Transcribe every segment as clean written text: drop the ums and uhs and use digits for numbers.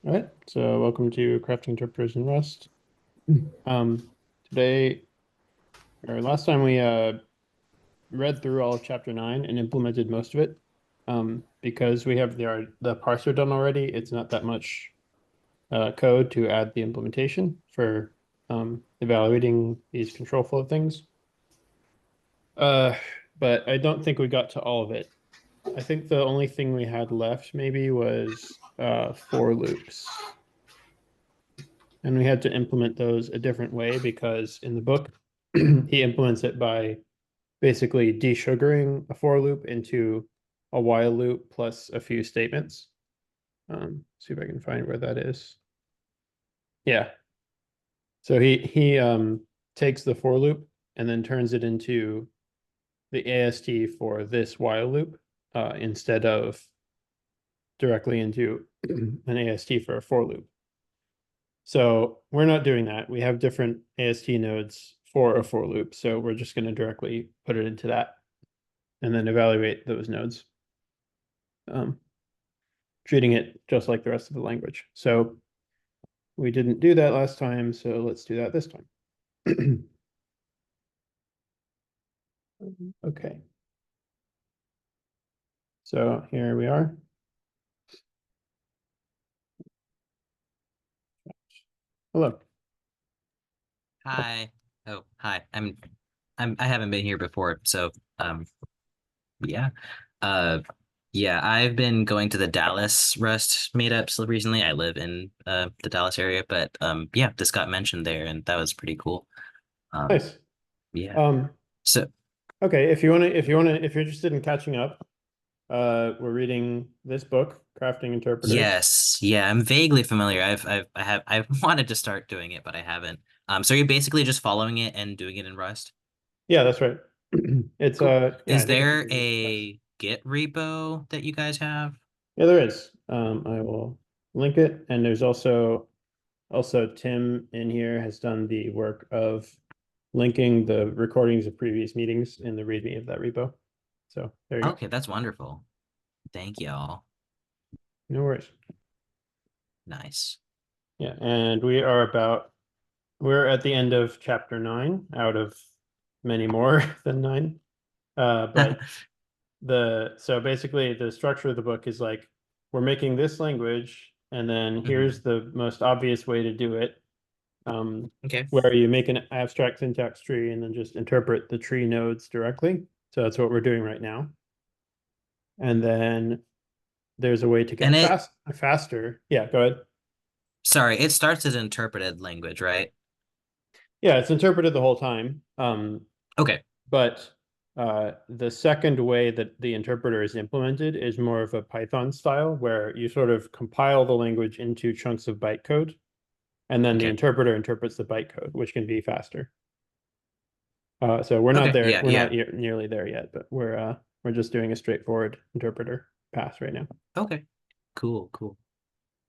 All right, so welcome to Crafting Interpreters in Rust. Um, Today, or last time we read through all of chapter 9 and implemented most of it. Because we have the parser done already, it's not that much code to add the implementation for evaluating these control flow things. Uh, but I don't think we got to all of it. I think the only thing we had left maybe was for loops. And we had to implement those a different way because in the book, he implements it by basically desugaring a for loop into a while loop plus a few statements. See if I can find where that is. Yeah. So he takes the for loop and then turns it into the AST for this while loop instead of directly into an AST for a for loop. So we're not doing that. We have different AST nodes for a for loop. So we're just going to directly put it into that and then evaluate those nodes, um, treating it just like the rest of the language. So we didn't do that last time, so let's do that this time. Okay. So here we are. Hello. Hi. Oh, hi. I haven't been here before, so yeah. Uh yeah, I've been going to the Dallas Rust meetups recently. I live in the Dallas area, but yeah, this got mentioned there and that was pretty cool. Um Nice. yeah. Um, So okay, if you're interested in catching up, we're reading this book, Crafting Interpreters. yes, yeah, I'm vaguely familiar. I've wanted to start doing it, but I haven't. So you're basically just following it and doing it in Rust? Yeah, that's right. It's Cool. yeah, I Is think it's there in Rust. a Git repo that you guys have? Yeah, there is. I will link it, and there's also Tim in here has done the work of linking the recordings of previous meetings in the README of that repo. So there you go. Okay, that's wonderful. Thank y'all. No worries. Nice. Yeah, and we're at the end of chapter 9 out of many more than 9. But so basically the structure of the book is like we're making this language, and then here's Mhm. the most obvious way to do it, Okay. where you make an abstract syntax tree and then just interpret the tree nodes directly. So that's what we're doing right now. And then there's a way to And get faster. Yeah, go ahead. sorry, it starts as interpreted language, right? Yeah, it's interpreted the whole time. Okay. But the second way that the interpreter is implemented is more of a Python style, where you sort of compile the language into chunks of bytecode, and then the Okay. interpreter interprets the bytecode, which can be faster. So we're not Okay. there. Yeah, We're not yeah. nearly there yet, but we're just doing a straightforward interpreter pass right now. Okay. Cool, cool.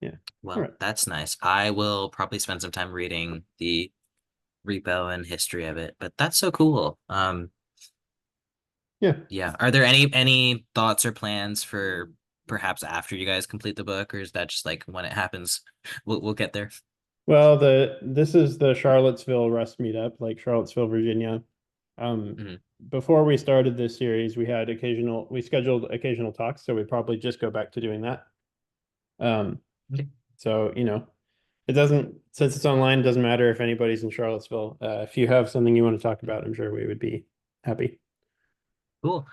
Yeah. All Well, right. that's nice. I will probably spend some time reading the repo and history of it, but that's so cool. Yeah. Yeah. Are there any thoughts or plans for perhaps after you guys complete the book, or is that just like when it happens, we'll get there? Well, this is the Charlottesville Rust meetup, like Charlottesville, Virginia. Um, Mhm. Before we started this series, we scheduled occasional talks, so we probably just go back to doing that. Um, Okay. so it doesn't since it's online, it doesn't matter if anybody's in Charlottesville. If you have something you want to talk about, I'm sure we would be happy. Cool.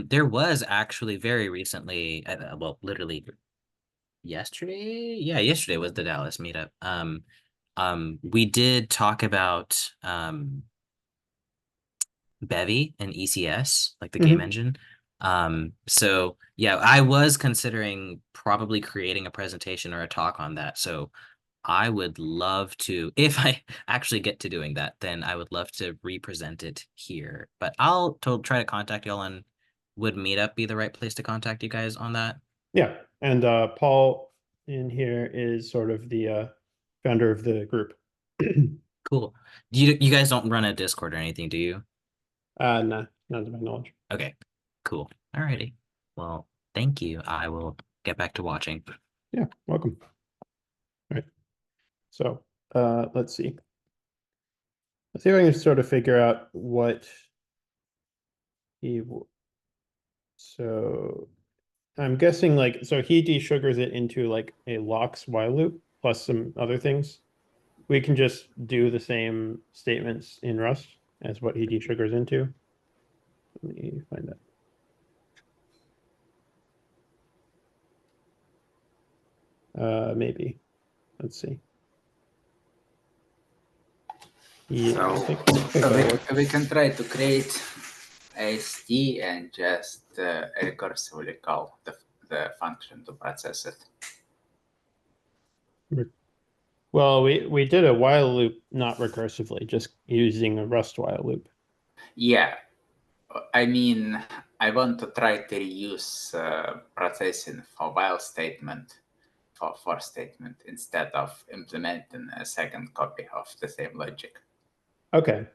There was actually very recently, well, literally yesterday. Yeah, yesterday was the Dallas meetup. We did talk about Bevy and ECS, like the game Mhm. engine. So yeah, I was considering probably creating a presentation or a talk on that. So I would love to, if I actually get to doing that, then I would love to represent it here. But try to contact y'all, and would Meetup be the right place to contact you guys on that? Yeah, and Paul in here is sort of the founder of the group. Cool. You guys don't run a Discord or anything, do you? Nah, not to my knowledge. Okay, cool. Alrighty. Well, thank you. I will get back to watching. Yeah, welcome. So, let's see. Let's see if I can sort of figure out what so I'm guessing like, so he desugars it into like a locks while loop plus some other things. We can just do the same statements in Rust as what he desugars into. Let me find that. Maybe. Let's see. Yeah, I think that'll work. We can try to create AST and just recursively call the function to process it. Well, we did a while loop not recursively, just using a Rust while loop. Yeah, I mean, I want to try to reuse processing for while statement for statement instead of implementing a second copy of the same logic. Okay.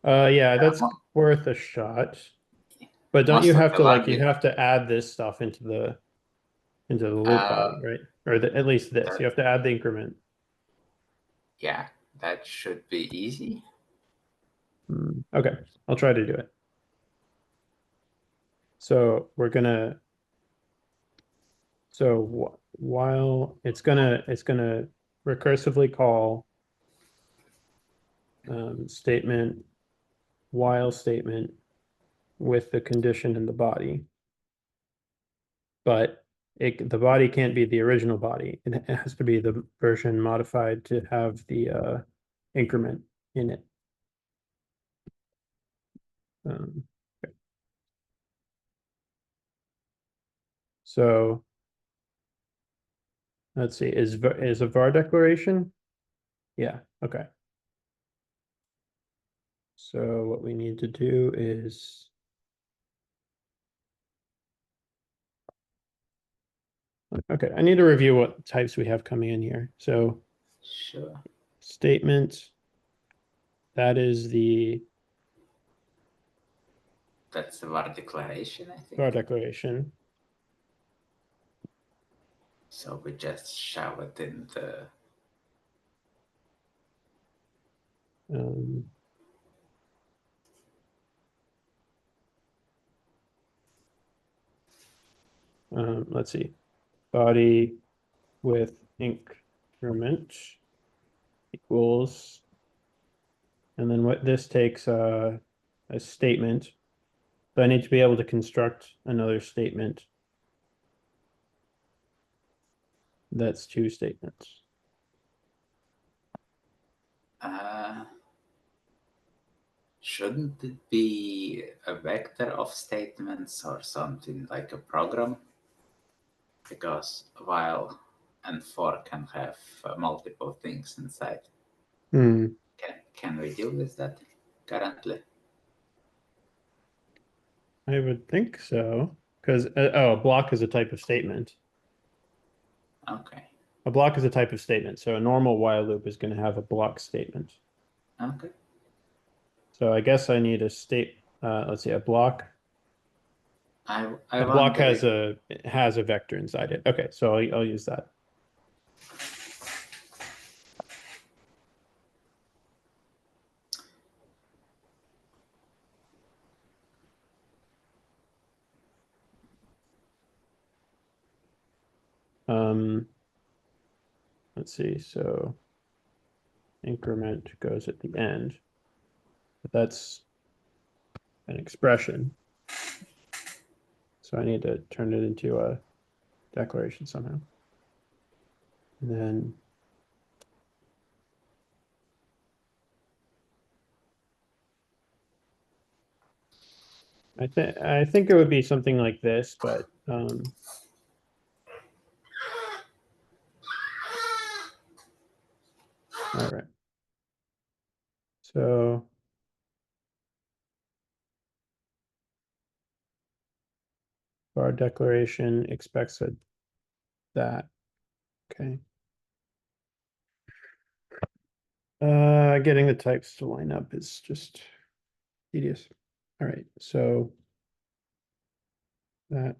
Yeah, that's worth a shot. But don't Most you of have the to like, you logic- have to add this stuff into the loop body, right? Or at least this, you have to add the increment. Yeah, that should be easy. Okay, I'll try to do it. So we're gonna, so while it's gonna recursively call statement, while statement with the condition in the body. But the body can't be the original body. It has to be the version modified to have the increment in it. Okay. So let's see, is a var declaration? Yeah, okay. So what we need to do is okay, I need to review what types we have coming in here. So Sure. statement, that is That's the var declaration, I think. var declaration. So we just shove it in the let's see, body with increment equals, and then what this takes a statement. So I need to be able to construct another statement. That's two statements. Shouldn't it be a vector of statements or something like a program? Because while and for can have multiple things inside. Can we deal with that currently? I would think so, because oh, a block is a type of statement. Okay. A block is a type of statement, so a normal while loop is going to have a block statement. Okay. So I guess I need a state. Let's see, a block. A block has a vector inside it. Okay, so I'll use that. Let's see, so increment goes at the end, but that's an expression. So I need to turn it into a declaration somehow. And then I think it would be something like this, but all right. So our declaration expects that. Okay. Getting the types to line up is just tedious. All right, so that.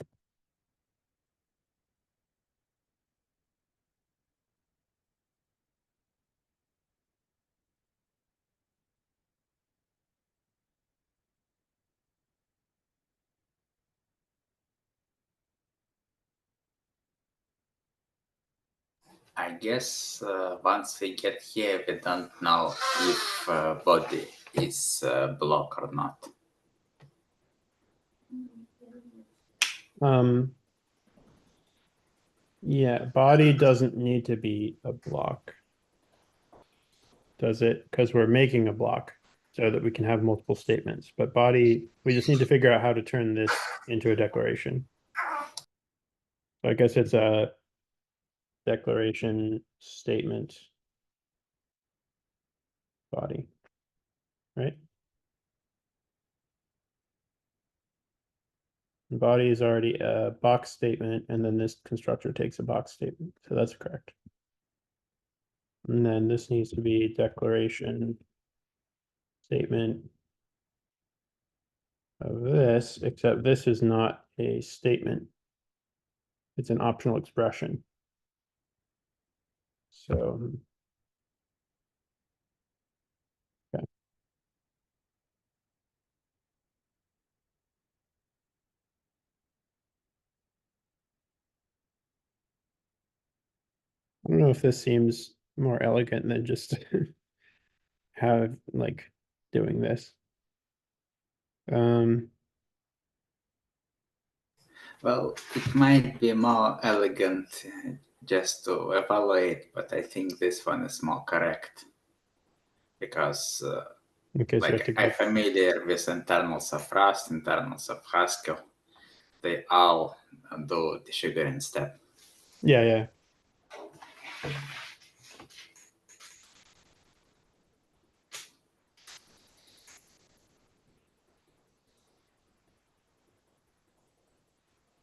I guess once we get here, we don't know if body is block or not. Yeah, body doesn't need to be a block. Does it? Because we're making a block so that we can have multiple statements. But body, we just need to figure out how to turn this into a declaration. So I guess it's a declaration statement body, right? Body is already a box statement, and then this constructor takes a box statement. So that's correct. And then this needs to be declaration statement of this, except this is not a statement. It's an optional expression. So, okay. I don't know if this seems more elegant than just have like doing this. Well, it might be more elegant just to evaluate, but I think this one is more correct because Okay, so like I'm familiar with internals of Rust, internals of Haskell. They all do the sugaring step. yeah.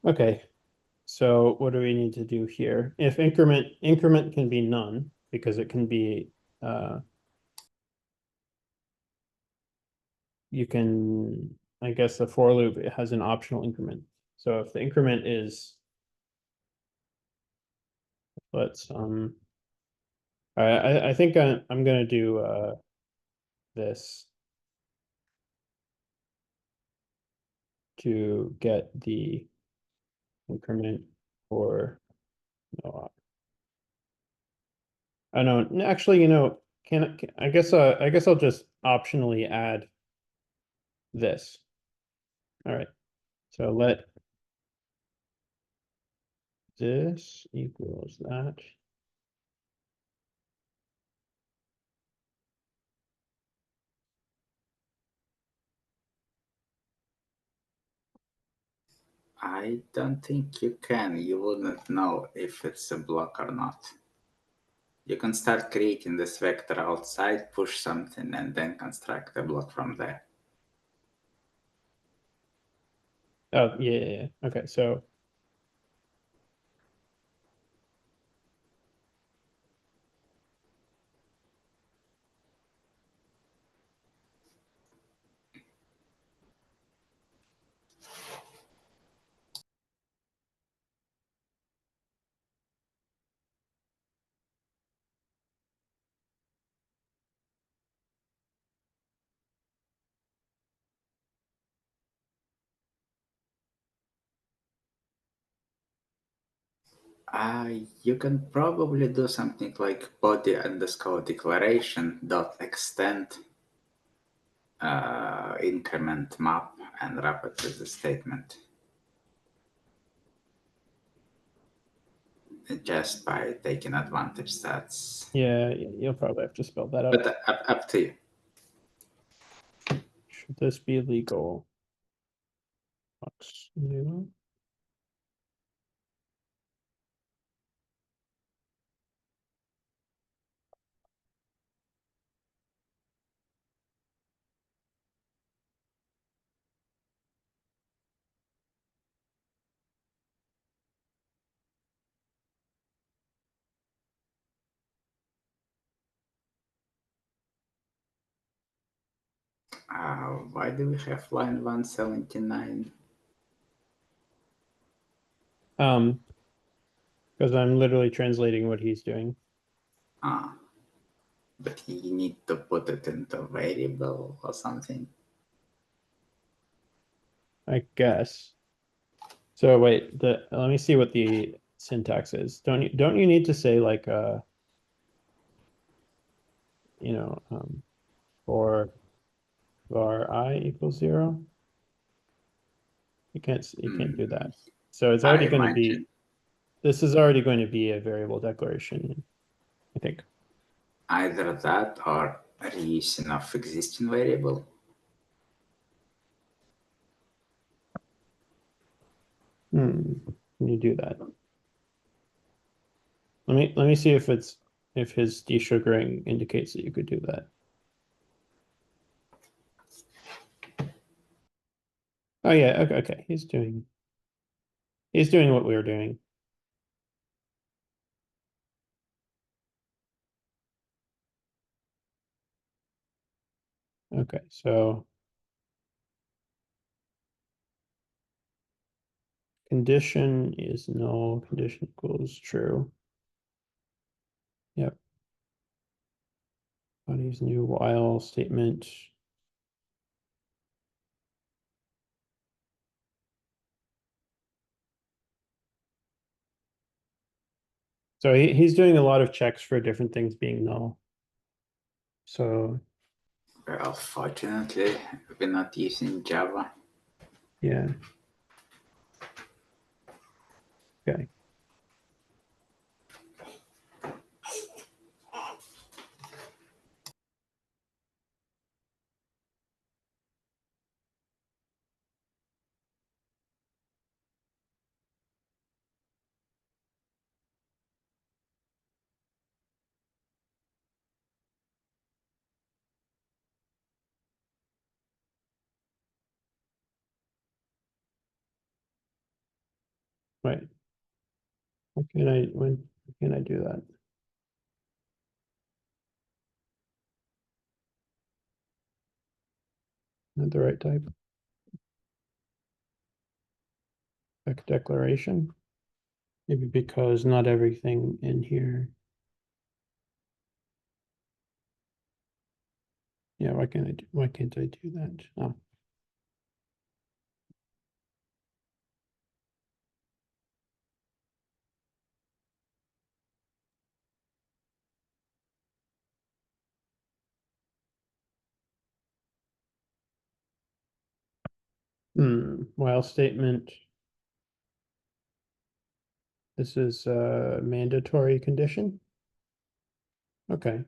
Okay, so what do we need to do here? If increment can be none because it can be you can, I guess the for loop, it has an optional increment. So if the increment is, let's I think I'm gonna do this to get the increment for no. I know actually, I guess I'll just optionally add this. All right. So let this equals that. I don't think you can. You wouldn't know if it's a block or not. You can start creating this vector outside, push something, and then construct a block from there. Oh, yeah. Okay, so You can probably do something like body underscore declaration dot extend increment map and wrap it with the statement. Just by taking advantage. That's yeah, you'll probably have to spell that out. but up to you. Should this be legal? Box new. Why do we have line 179? Because I'm literally translating what he's doing. But you need to put it into variable or something. I guess. So wait, let me see what the syntax is. Don't you need to say like for var I equals 0? You can't do that. So it's already I going to be, imagine this is already going to be a variable declaration, I think. either that or reusing of existing variable. Can you do that? Let me see if his desugaring indicates that you could do that. Oh yeah, okay. He's doing what we were doing. Okay, so condition is null, condition equals true. Yep. Body's new while statement. So he's doing a lot of checks for different things being null. So Well, fortunately, we're not using Java. yeah. Okay. Right. When can I do that? Not the right type. Spec declaration. Maybe because not everything in here. Yeah, why can't I do that? Oh. While statement. This is a mandatory condition. Okay.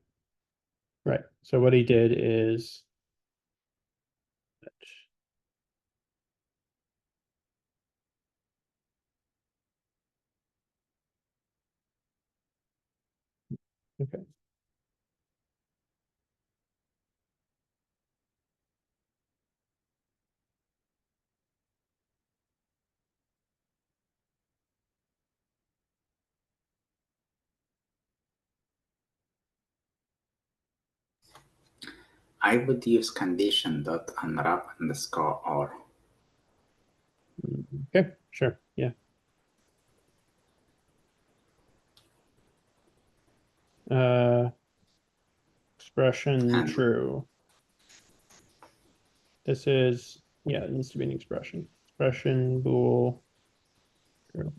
Right. So what he did is okay. I would use condition.unwrap underscore or. Okay, sure. Yeah. Expression And true. This is, yeah, it needs to be an expression. Expression bool true.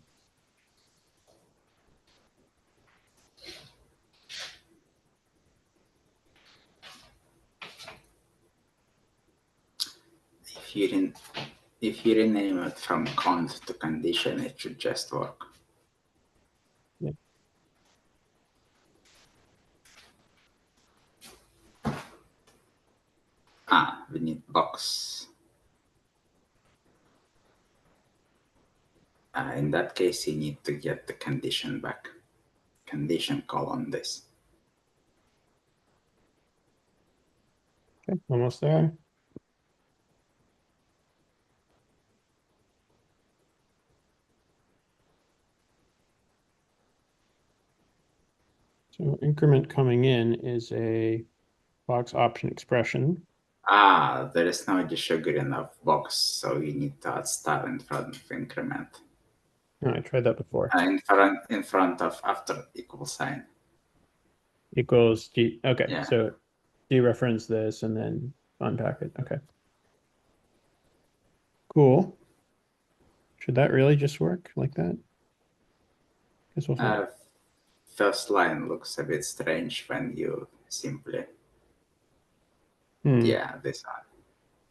if you rename it from cond to condition, it should just work. Yeah. We need box. In that case, you need to get the condition back. Condition colon this. Okay, almost there. So increment coming in is a box option expression. There is no desugaring of box, so you need to add star in front of increment. Oh, I tried that before. In front of after equal sign. Equals D. Okay, Yeah. so dereference this and then unpack it. Okay. Cool. Should that really just work like that? Guess we'll find out. First line looks a bit strange when you simply, Hmm. yeah, this one,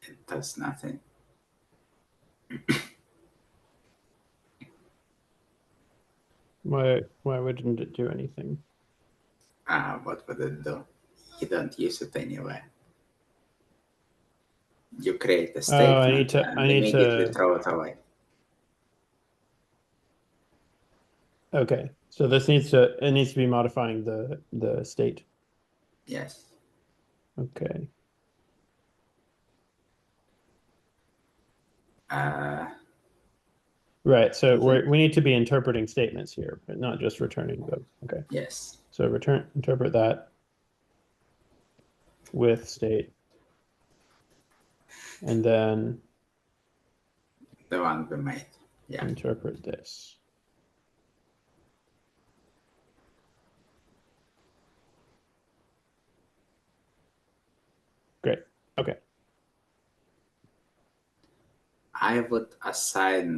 it does nothing. Why wouldn't it do anything? What would it do? You don't use it anyway. You create a statement and I need immediately to. throw it away. Okay, so this needs to be modifying the state. Yes. Okay. Right. So we need to be interpreting statements here, but not just returning them. Okay. Yes. So interpret that with state, and then The one we made. Yeah. interpret this. Great. Okay. I would assign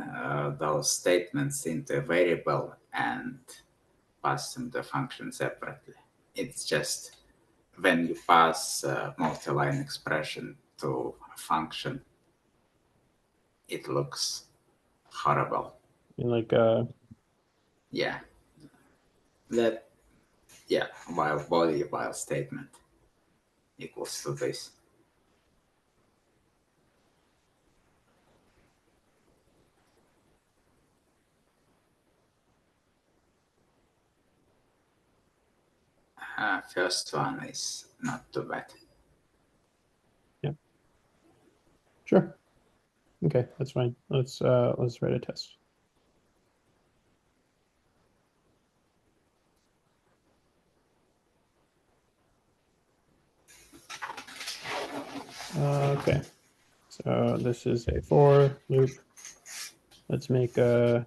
those statements into a variable and pass them the function separately. It's just when you pass a multi-line expression to a function, it looks horrible. And like Yeah. While body while statement equals to this. First one is not too bad. sure. Okay, that's fine. Let's write a test. Okay. So this is a for loop. Let's make a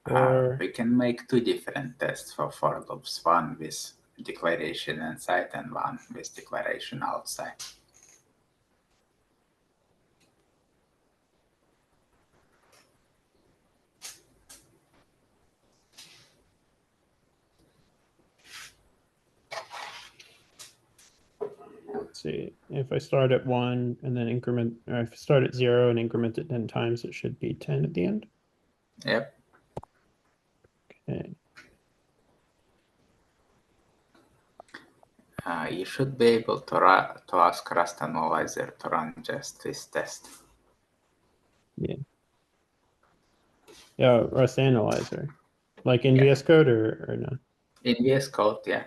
for We can make two different tests for loops, one with declaration inside and one with declaration outside. let's see. If I start at 1 and then increment, or if I start at 0 and increment it 10 times, it should be 10 at the end. Yep. Okay. You should be able to ask Rust Analyzer to run just this test. Yeah, Rust Analyzer. Like in Yeah. VS Code or no? In VS Code, yeah.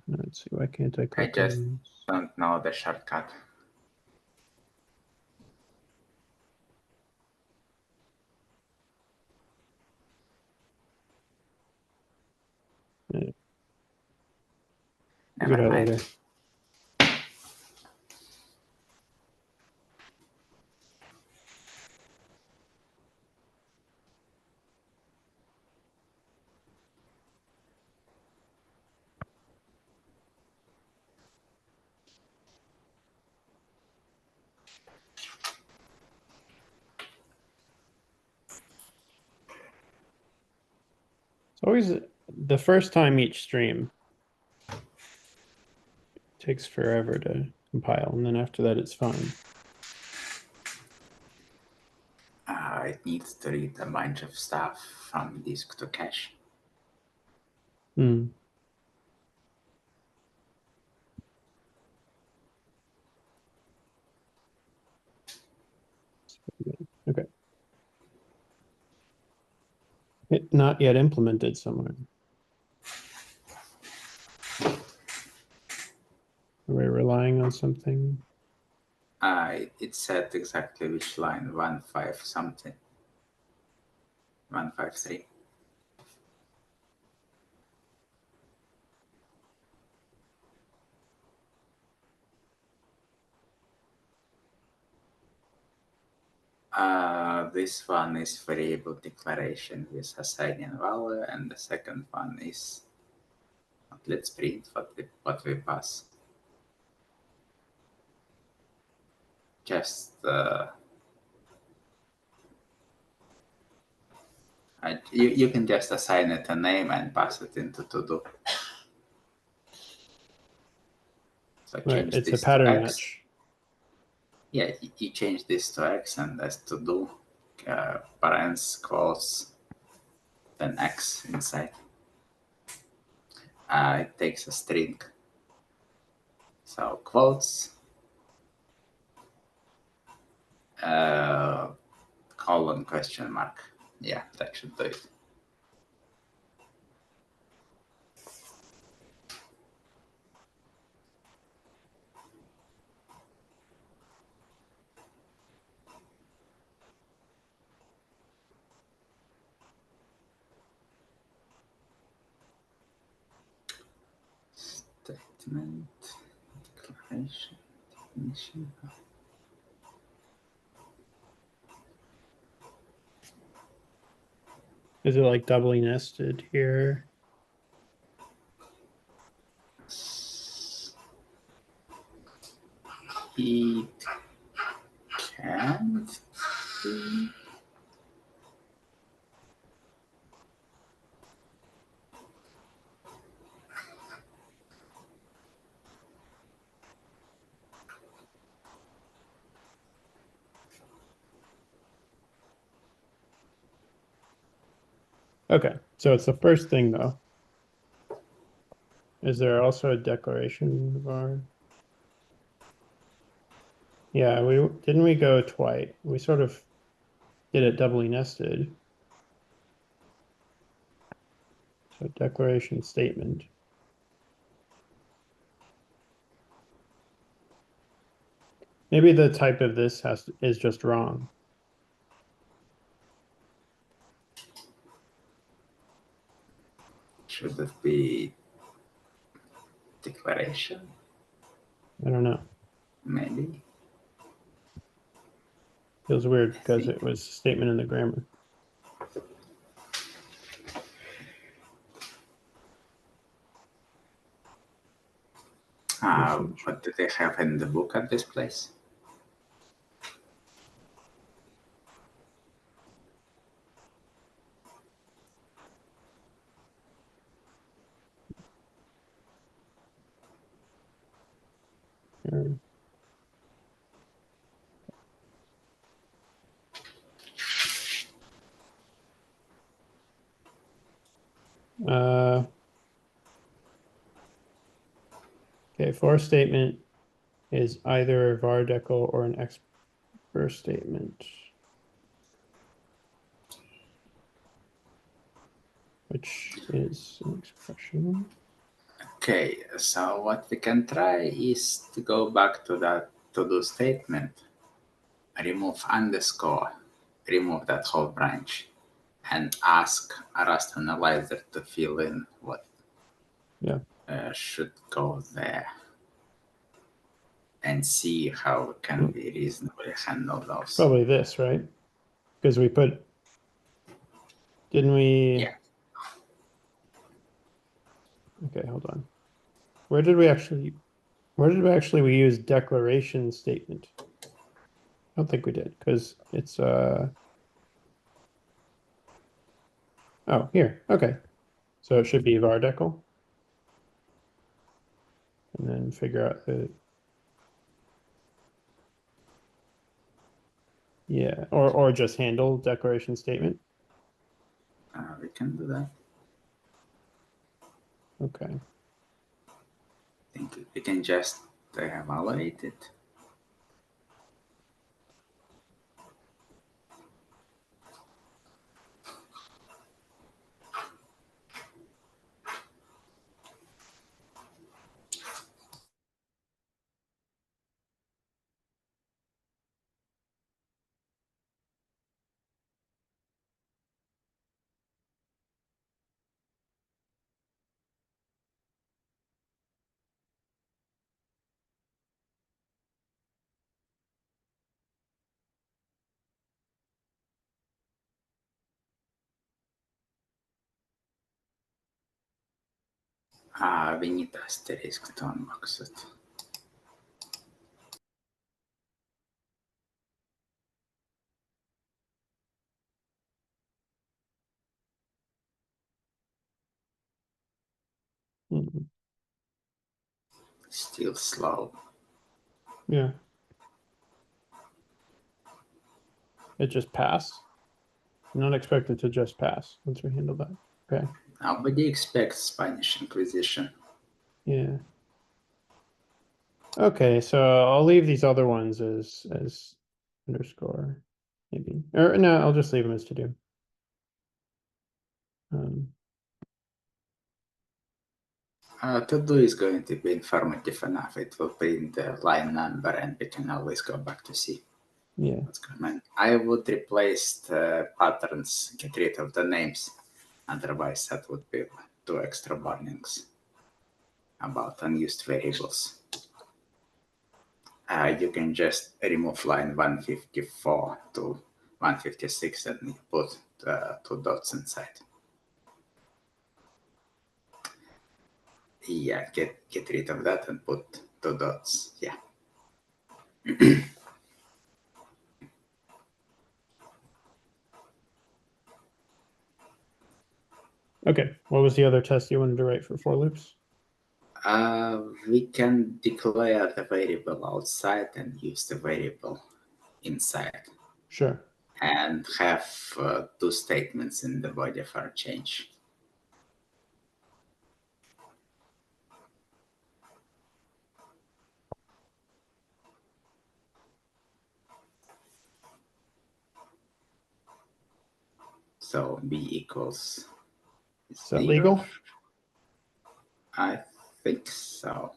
Let's see, why can't I click just- on Don't know the shortcut. Yeah. Never Figure it out mind. later. It's always the first time each stream takes forever to compile, and then after that it's fine. It needs to read a bunch of stuff from disk to cache. Hmm. Okay. It not yet implemented somewhere. Are we relying on something? It said exactly which line, 1.5 something. 153. This one is variable declaration with assigning value, and the second one is, let's print what we pass. Just You can just assign it a name and pass it into to do. So Right, change it's a this to pattern X. match. Yeah, you change this to X and as to do parens quotes then X inside. It takes a string. So quotes colon question mark. Yeah, that should do it. Statement, declaration, definition. Is it like doubly nested here? It can't be. Okay, so it's the first thing though. Is there also a declaration var? Yeah, didn't we go twice? We sort of did it doubly nested. So declaration statement. Maybe the type of this is just wrong. Should it be declaration? I don't know. Maybe. Feels weird because think- it was a statement in the grammar. What do they have in the book at this place? Sure. Okay, for statement is either a var decal or an expr statement. Which is an expression. Okay, so what we can try is to go back to that to-do statement, remove underscore, remove that whole branch, and ask a Rust analyzer to fill in what should go there, and see how it can be reasonably handle those. Probably this, right? Because we put, didn't we? Yeah. Okay, hold on. Where did we actually we use declaration statement? I don't think we did because it's oh, here. Okay. So it should be var decal. And then figure out the yeah, or just handle declaration statement. We can do that. Okay. I think we can just evaluate it. We need asterisk to unbox it. Mhm. Still slow. Yeah. It just passed. Not expected to just pass. Once we handle that. Okay. Nobody expects Spanish Inquisition. Yeah. Okay, so I'll leave these other ones as underscore, maybe. Or no, I'll just leave them as to do. To do is going to be informative enough. It will print the line number and we can always go back to see Yeah. what's going on. I would replace the patterns, get rid of the names. Otherwise, that would be 2 extra warnings about unused variables. You can just remove line 154 to 156 and put 2 dots inside. Yeah, get rid of that and put 2 dots. Yeah. Okay, what was the other test you wanted to write for loops? We can declare the variable outside and use the variable inside. Sure. And have 2 statements in the body for a change. So b equals. Is that legal? I think so.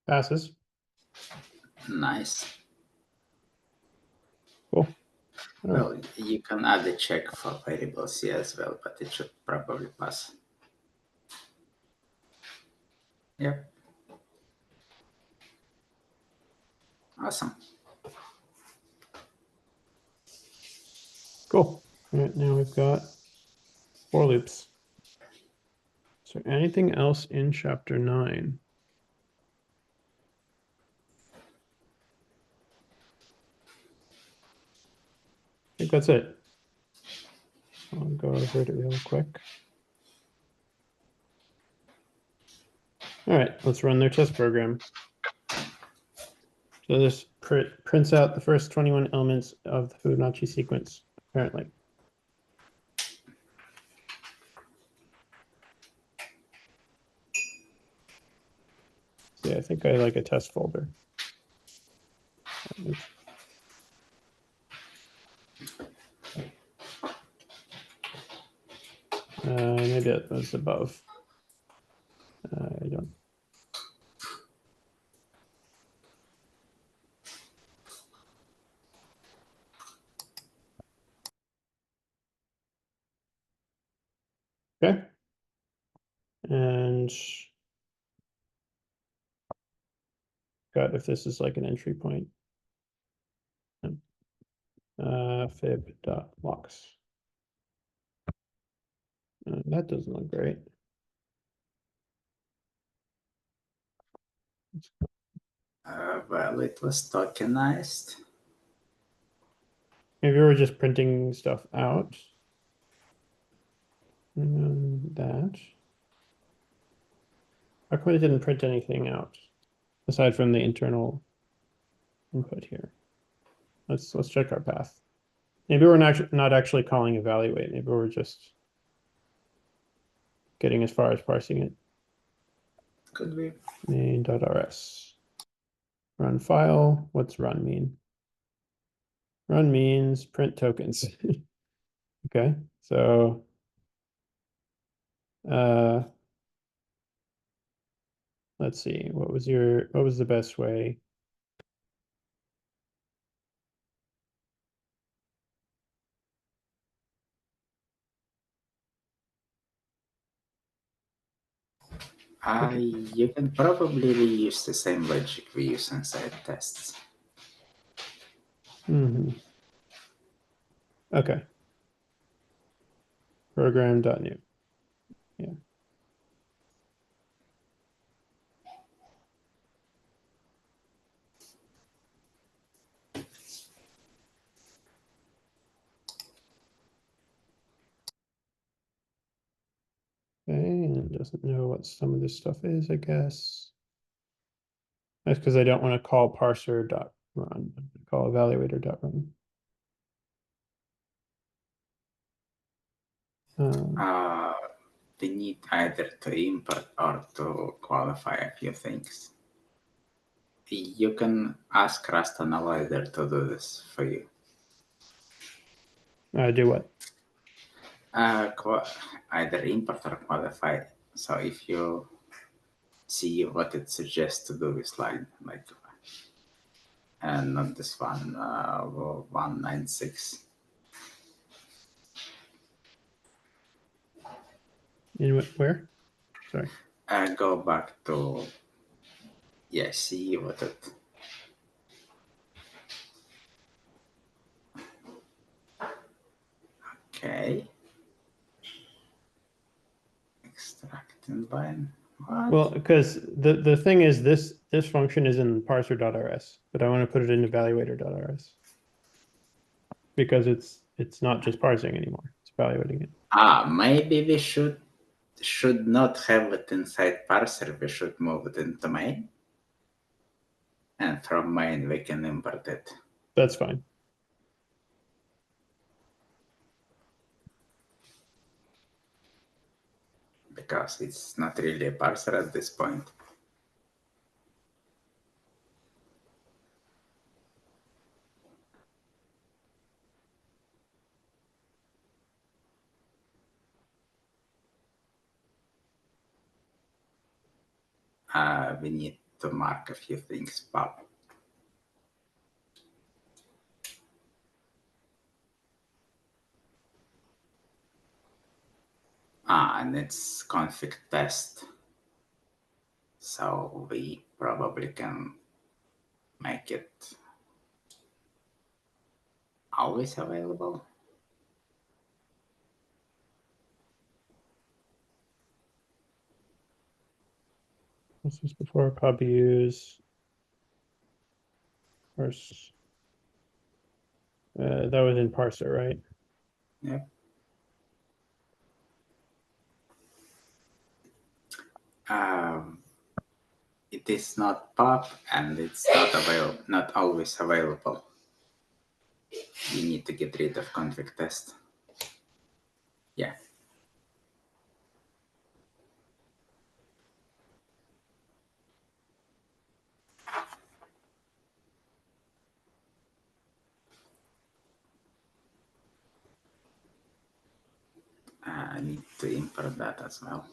Passes. Nice. Cool. All right. Well, you can add a check for variables here as well, but it should probably pass. Yep. Awesome. Cool. All right, now we've got for loops. Is there anything else in chapter 9? I think that's it. I'll go over it real quick. All right, let's run their test program. So this prints out the first 21 elements of the Fibonacci sequence, apparently. So yeah, I think I like a test folder. Maybe that was above. I don't. Okay. And got if this is like an entry point. Fib.locks. That doesn't look great. Well, it was tokenized. Maybe we're just printing stuff out. That. How come it didn't print anything out aside from the internal input here? Let's check our path. Maybe we're not actually calling evaluate. Maybe we're just getting as far as parsing it. Could be. Main.rs. Run file. What's run mean? Run means print tokens. Okay, so let's see, what was the best way? You can probably reuse the same logic we use inside tests. Okay. Program.new. Yeah. Okay, and it doesn't know what some of this stuff is, I guess. That's because I don't want to call parser.run, call evaluator.run. We need either to import or to qualify a few things. You can ask Rust Analyzer to do this for you. Do what? Either import or qualify. So if you see what it suggests to do this line, like, and not this one, 196. Where? Sorry. Go back to, see what it. Okay. Extract and bind. What? Well, because the thing is this function is in parser.rs, but I want to put it in evaluator.rs because it's not just parsing anymore. It's evaluating it. Maybe we should not have it inside parser. We should move it into main. And from main we can import it. That's fine. Because it's not really a parser at this point. We need to mark a few things pub. And it's config test. So we probably can make it always available. This was before pub use. Parse. That was in parser, right? Yep. It is not pub and it's not always available. You need to get rid of config test. Yeah. I need to import that as well.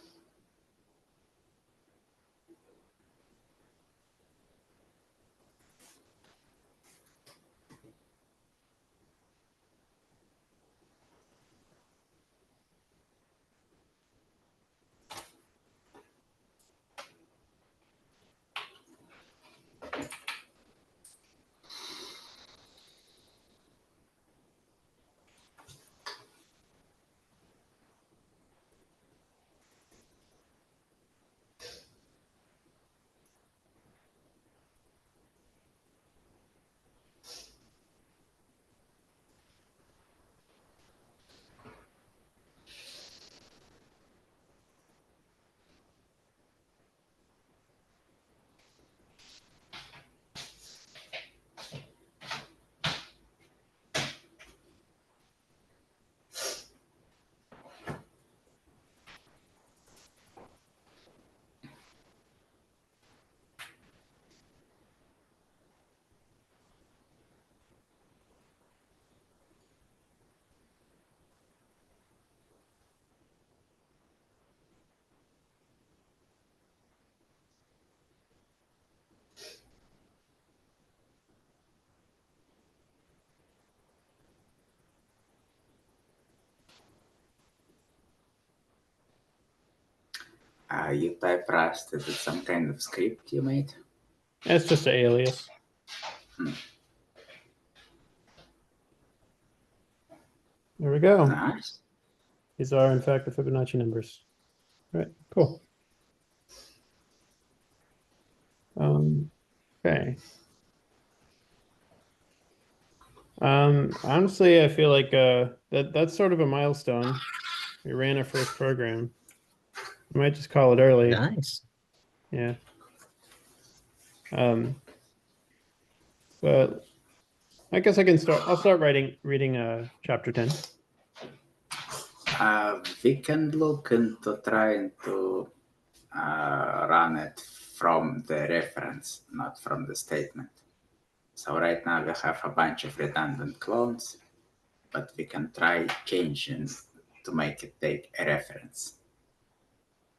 You type Rust. Is it some kind of script you made? It's just an alias. There we go. Nice. These are, in fact, the Fibonacci numbers. All right, cool. Okay. Honestly, I feel like that's sort of a milestone. We ran our first program. We might just call it early. Nice. Yeah. But I guess I can start. I'll start reading chapter 10. We can look into trying to run it from the reference, not from the statement. So right now we have a bunch of redundant clones, but we can try changing to make it take a reference.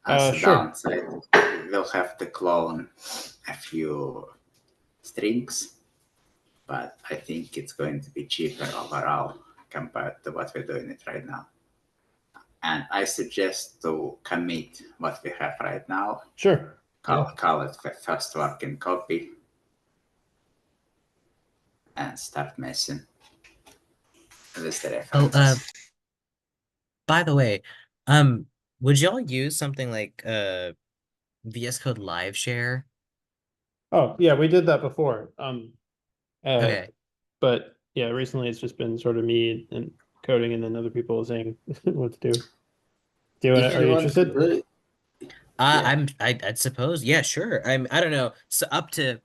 As a Sure. downside, we'll have to clone a few strings, but I think it's going to be cheaper overall compared to what we're doing it right now. And I suggest to commit what we have right now. Sure. Call it the first working copy and start messing with the Oh, references. by the way, would y'all use something like VS Code Live Share? Oh, yeah, we did that before. Okay. But yeah, recently it's just been sort of me and coding and then other people saying what to do. Are you interested? Yeah. I'd suppose, yeah, sure. I don't know. So up to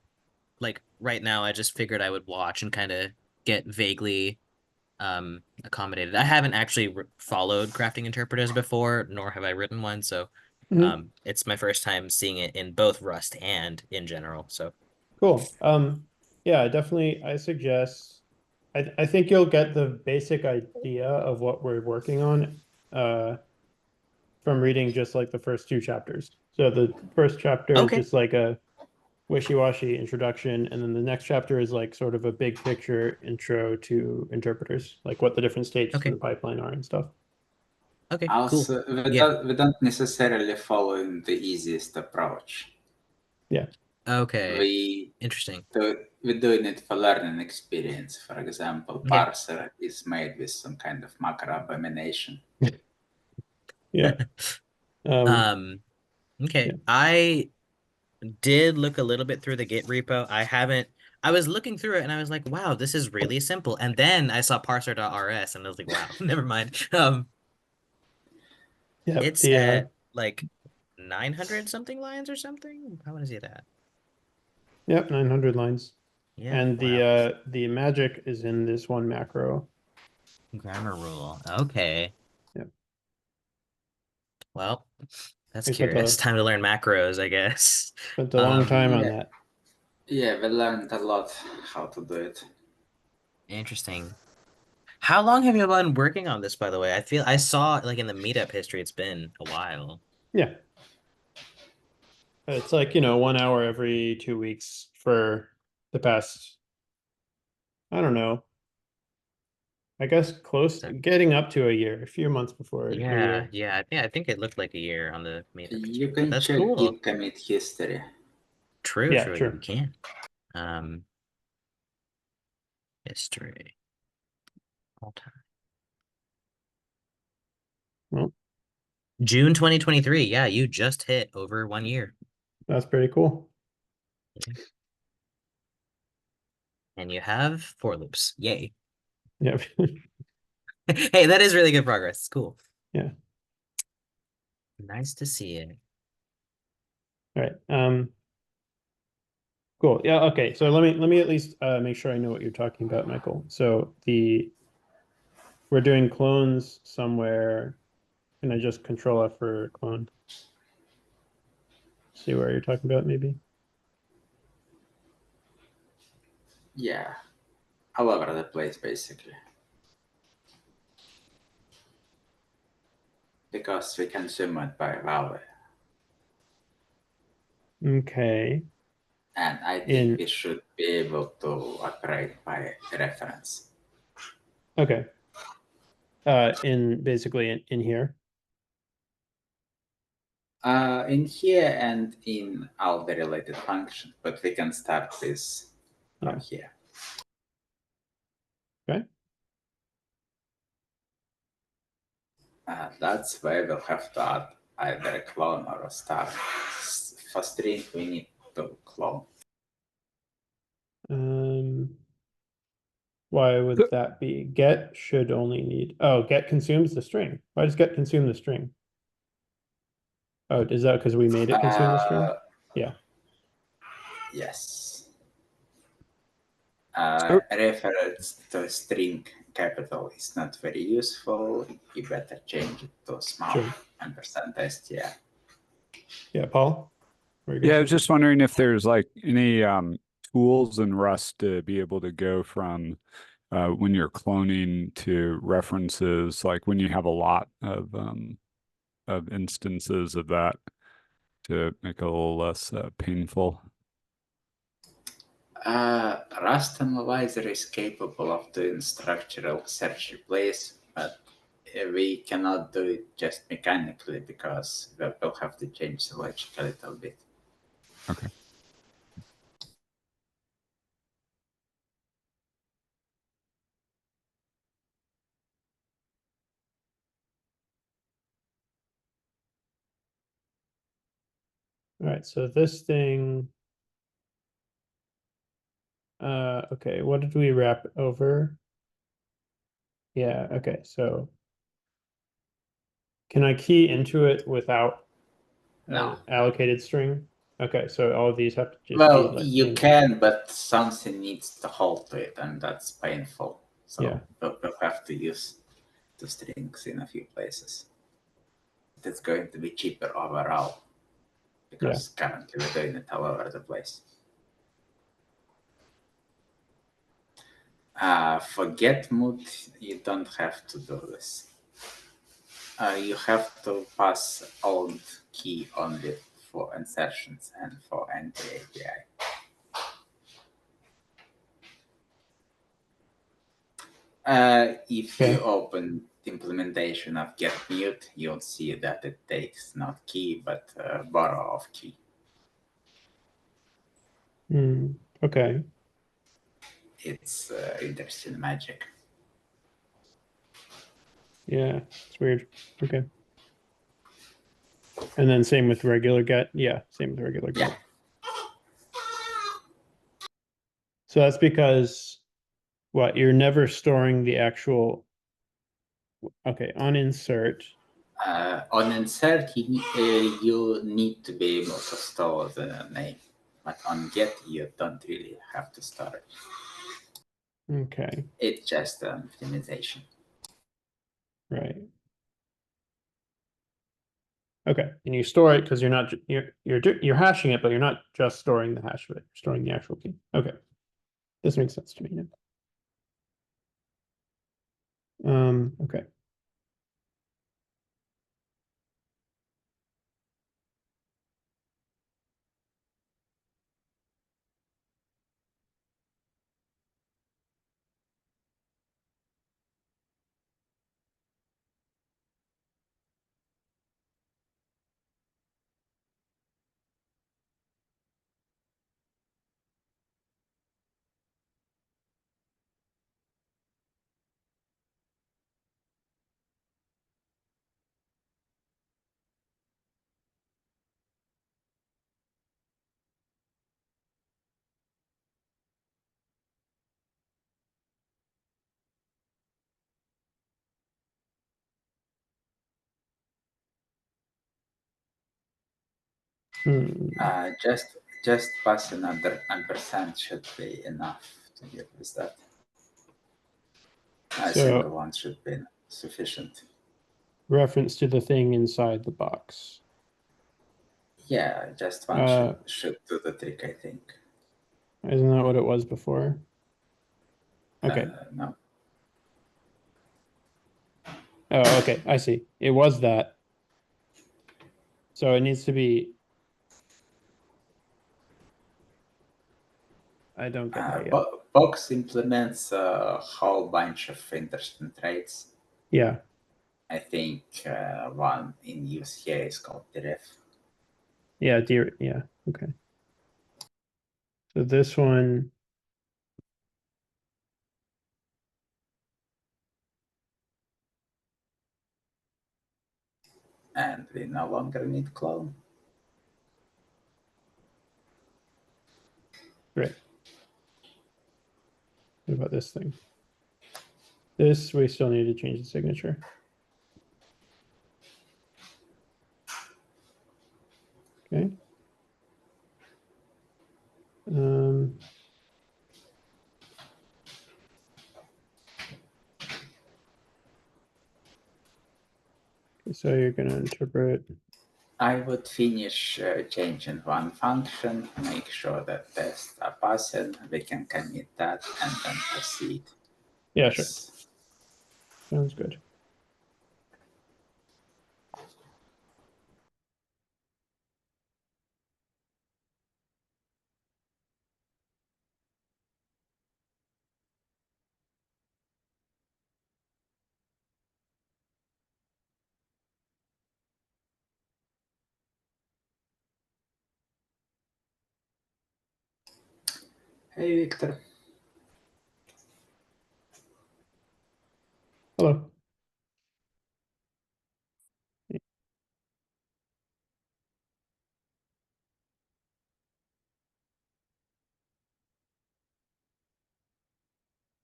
like right now, I just figured I would watch and kind of get vaguely accommodated. I haven't actually followed crafting interpreters before, nor have I written one, so Mhm. it's my first time seeing it in both Rust and in general. So Cool. Yeah, definitely. I suggest. I think you'll get the basic idea of what we're working on from reading just like the first two chapters. So the first chapter is okay, just like a wishy-washy introduction, and then the next chapter is like sort of a big picture intro to interpreters, like what the different stages okay, in the pipeline are and stuff. okay, cool. Also, Yeah. we don't necessarily follow the easiest approach. Yeah. Okay. Interesting. We're doing it for learning experience. For example, Okay. parser is made with some kind of macro abomination. Yeah. Okay. Yeah. I did look a little bit through the Git repo. I was looking through it and I was like, wow, this is really simple. And then I saw parser.rs and I was like, wow, never mind. Yeah. It's at like 900 something lines or something. How is it at? Yep, 900 lines. Yeah. And Wow. the magic is in this one macro. Grammar rule. Okay. Yep. Well, that's We curious. Time to learn macros, I guess. spent a long time on Yeah. that. Yeah, we learned a lot how to do it. Interesting. How long have you been working on this, by the way? I saw like in the meetup history, it's been a while. Yeah. It's like, 1 hour every 2 weeks for the past, I don't know, I guess So, getting up to a year, a few months before a year. yeah. I think it looked like a year on the meetup You history, but can that's check cool. Git commit history. True, Yeah, you sure. can. History. All time. Well, June 2023. Yeah, you just hit over 1 year. that's pretty cool. And you have for loops. Yay. Yeah. Hey, that is really good progress. It's cool. Yeah. Nice to see it. All right. Cool. Yeah, okay. So let me at least make sure I know what you're talking about, Michael. So we're doing clones somewhere. Can I just control F for clone? See where you're talking about, maybe? Yeah, all over the place, basically. Because we can sum it by value. Okay. And I think we should be able to operate by reference. Okay. Basically in here. In here and in all the related functions, but we can start this from here. Okay. That's where we'll have to add either a clone or a star. For string, we need to clone. Why would that be? Get should only need, oh, get consumes the string. Why does get consume the string? Oh, is that because we made it consume the string? Yeah. Yes. So- Reference to string capital is not very useful. You better change it to small Sure. and %str. Yeah, Paul? Were you gonna Yeah, I say was just wondering if there's like any tools in Rust to be able to go from when you're cloning to references, like when you have a lot of instances of that, to make it a little less painful. Rust Analyzer is capable of doing structural search replace, but we cannot do it just mechanically because we'll have to change the logic a little bit. Okay. All right, so this thing. Okay, what did we wrap over? Yeah, okay, so. Can I key into it without No. allocated string? Okay, so all of these have to just Well, be like you in- can, but something needs to hold to it, and that's painful. So Yeah. we'll have to use the strings in a few places. That's going to be cheaper overall because currently we're doing it all over the place. For get mood, you don't have to do this. You have to pass old key only for insertions and for anti-API. If you open the implementation of get mute, you'll see that it takes not key, but borrow of key. Okay. It's interesting magic. Yeah, it's weird. Okay. And then same with regular get. Yeah, same with regular get. Yeah. So that's because what you're never storing the actual. Okay, on insert. On insert, you need to be able to store the name, but on get, you don't really have to store it. Okay. It's just an optimization. Right. Okay, and you store it because you're not you're hashing it, but you're not just storing the hash of it. You're storing the actual key. Okay, this makes sense to me now. Okay. Just pass another ampersand should be enough to deal with that. A single one should be sufficient. Reference to the thing inside the box. Yeah, just one should do the trick, I think. Isn't that what it was before? Okay. No. Oh, okay. I see. It was that. So it needs to be. I don't get that yet. Box implements a whole bunch of interesting traits. Yeah. I think one in use here is called deref. Yeah, dear. Yeah. Okay. So this one, And we no longer need clone. great. What about this thing? This, we still need to change the signature. Okay. Um, so you're going to interpret. I would finish changing one function, make sure that tests are passing, we can commit that, and then proceed. Yeah, sure. Yes. Sounds good. Hey, Victor. Hello. What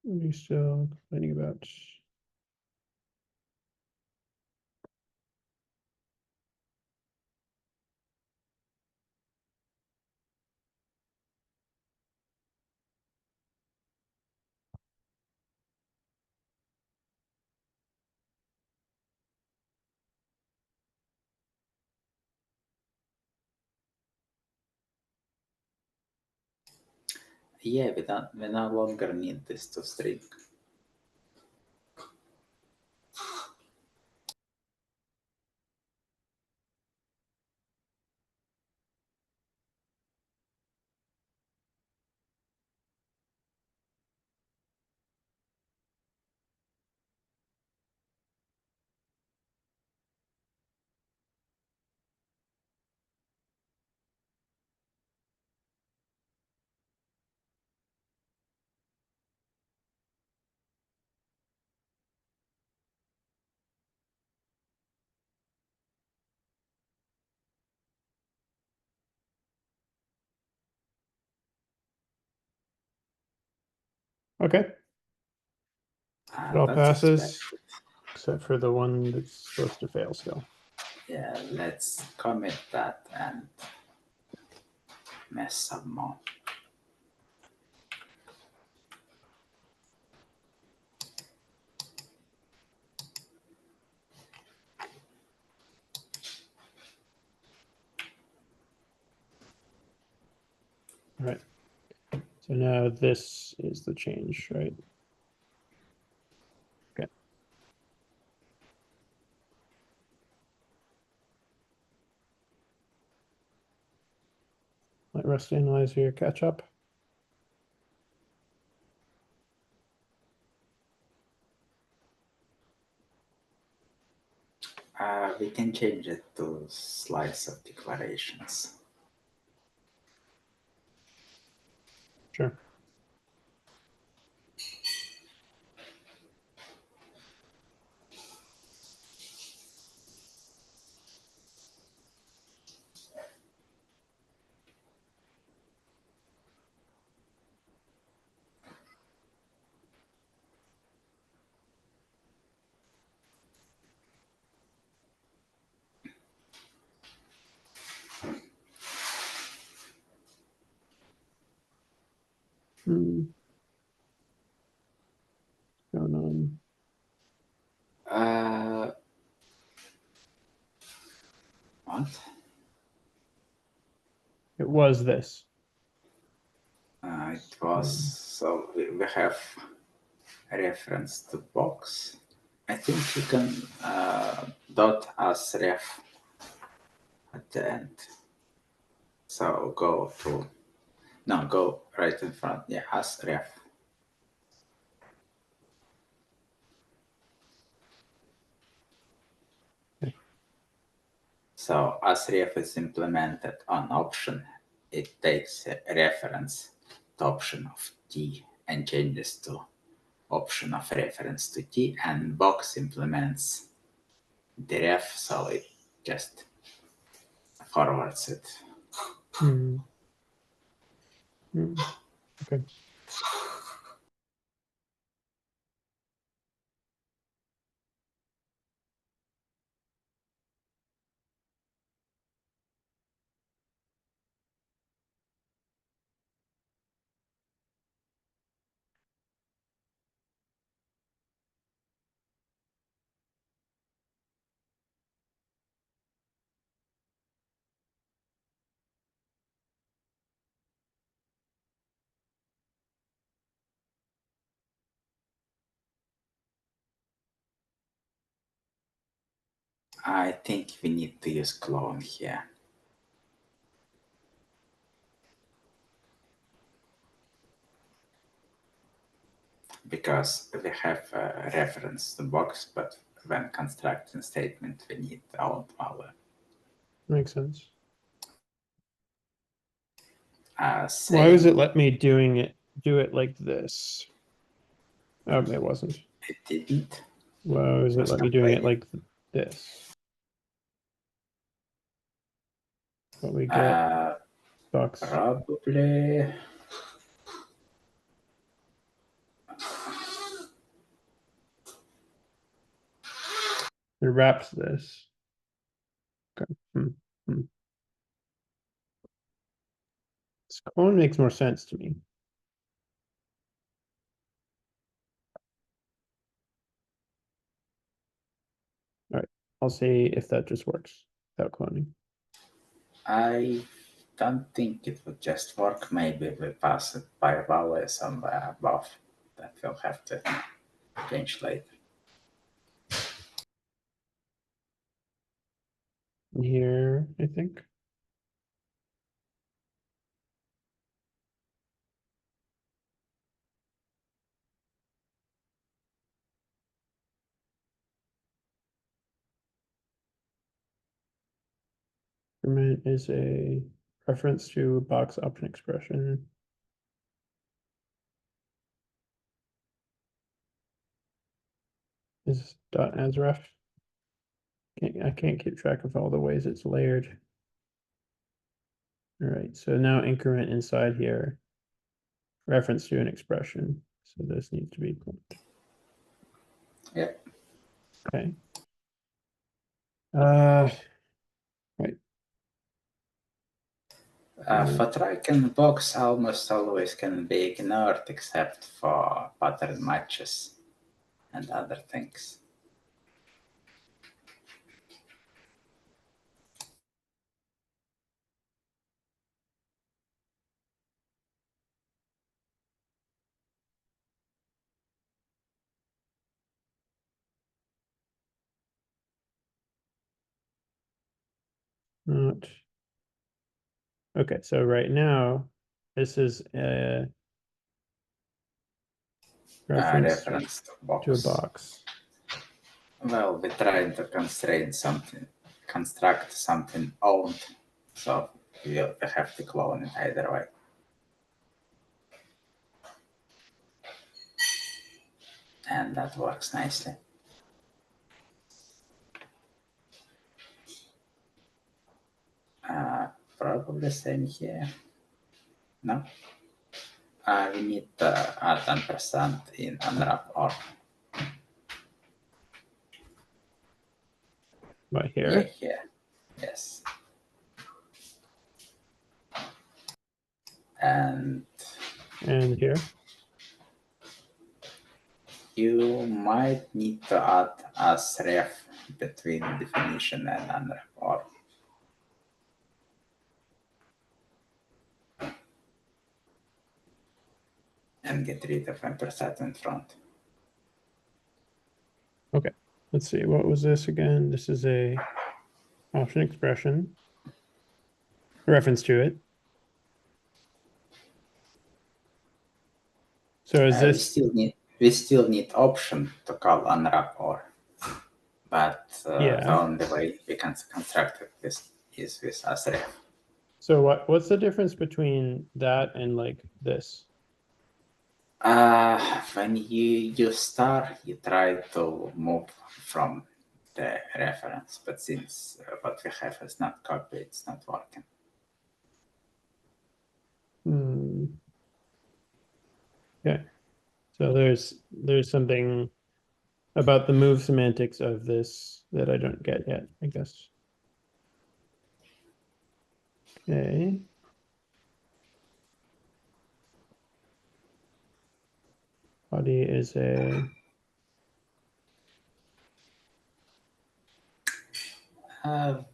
are you still complaining about? Yeah, we no longer need this to string. Okay. It all That's passes, expected. except for the one that's supposed to fail still. Yeah, let's commit that and mess some more. All right. So now this is the change, right? Okay. Let Rust Analyzer catch up. We can change it to slice of declarations. Sure. Hmm. What's going on? What? It was this. It was, so we have a reference to box. I think you can dot as ref at the end. So go right in front, yeah, as ref. So So as ref is implemented on option, it takes a reference to option of t and changes to option of reference to t, and box implements the ref, so it just forwards it. Hmm. Hmm. Okay. I think we need to use clone here. Because we have a reference to box, but when constructing statement, we need out value. Makes sense. Why Same, was it let me do it like this? Oh, it wasn't. it didn't. Why was it let me doing it like this? What we get box. Probably It wraps this. Okay. This clone makes more sense to me. All right, I'll see if that just works without cloning. I don't think it would just work. Maybe we pass it by a value somewhere above that we'll have to change later. Here, I think. Increment is a reference to a box option expression. Is dot as ref. I can't keep track of all the ways it's layered. All right, so now increment inside here, reference to an expression. So this needs to be cloned. Yep. Okay. Right. For trig and box, almost always can be ignored except for pattern matches and other things. Not. Okay, so right now, this is a reference Reference to box. to a box. Well, we're trying to constrain something, construct something owned, so we have to clone it either way. And that works nicely. Probably same here. No? We need to add 10% in unwrap or. Right Yeah, here. here. Yes. And here. you might need to add as ref between definition and unwrap or. And get rid of 10% in front. Okay, let's see, what was this again? This is a option expression. Reference to it. So is We this, still need option to call unwrap or. but Yeah. the only way we can construct it is with asref. So what's the difference between that and like this? When you use star, you try to move from the reference, but since what we have is not copy, it's not working. Okay. So there's something about the move semantics of this that I don't get yet, I guess. Okay. Body is a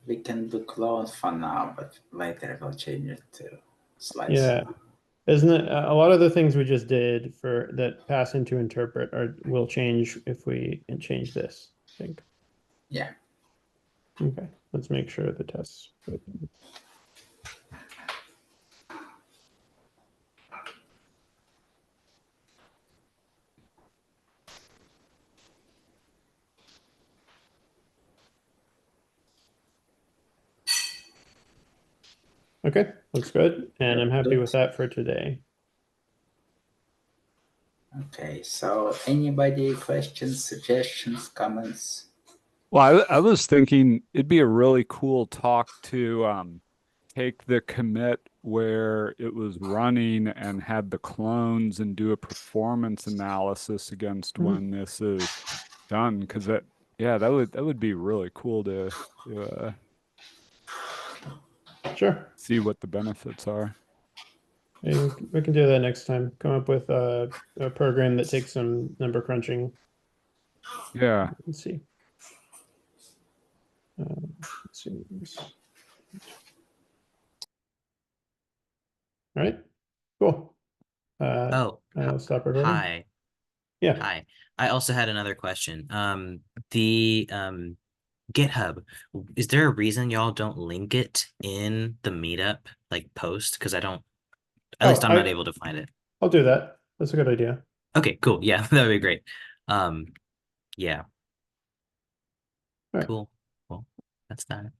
We can do clone for now, but later we'll change it to slice. yeah. Isn't it a lot of the things we just did for that pass into interpret will change if we change this, I think. Yeah. Okay, let's make sure the tests. Okay, looks good, and I'm happy with that for today. Okay, so anybody questions, suggestions, comments? Well, I was thinking it'd be a really cool talk to take the commit where it was running and had the clones and do a performance analysis against Mhm. when this is done. Because that would be really cool to Sure, see what the benefits are. we can do that next time. Come up with a program that takes some number crunching. Yeah. Let's see. Let's see. All right, cool. Oh, I'll stop recording. hi. Yeah. Hi. I also had another question. The GitHub, is there a reason y'all don't link it in the meetup like post? Because I don't, at least I'm not able to find it. I'll do that. That's a good idea. Okay, cool. Yeah, that would be great. Yeah. All right. Cool. Well, that's that.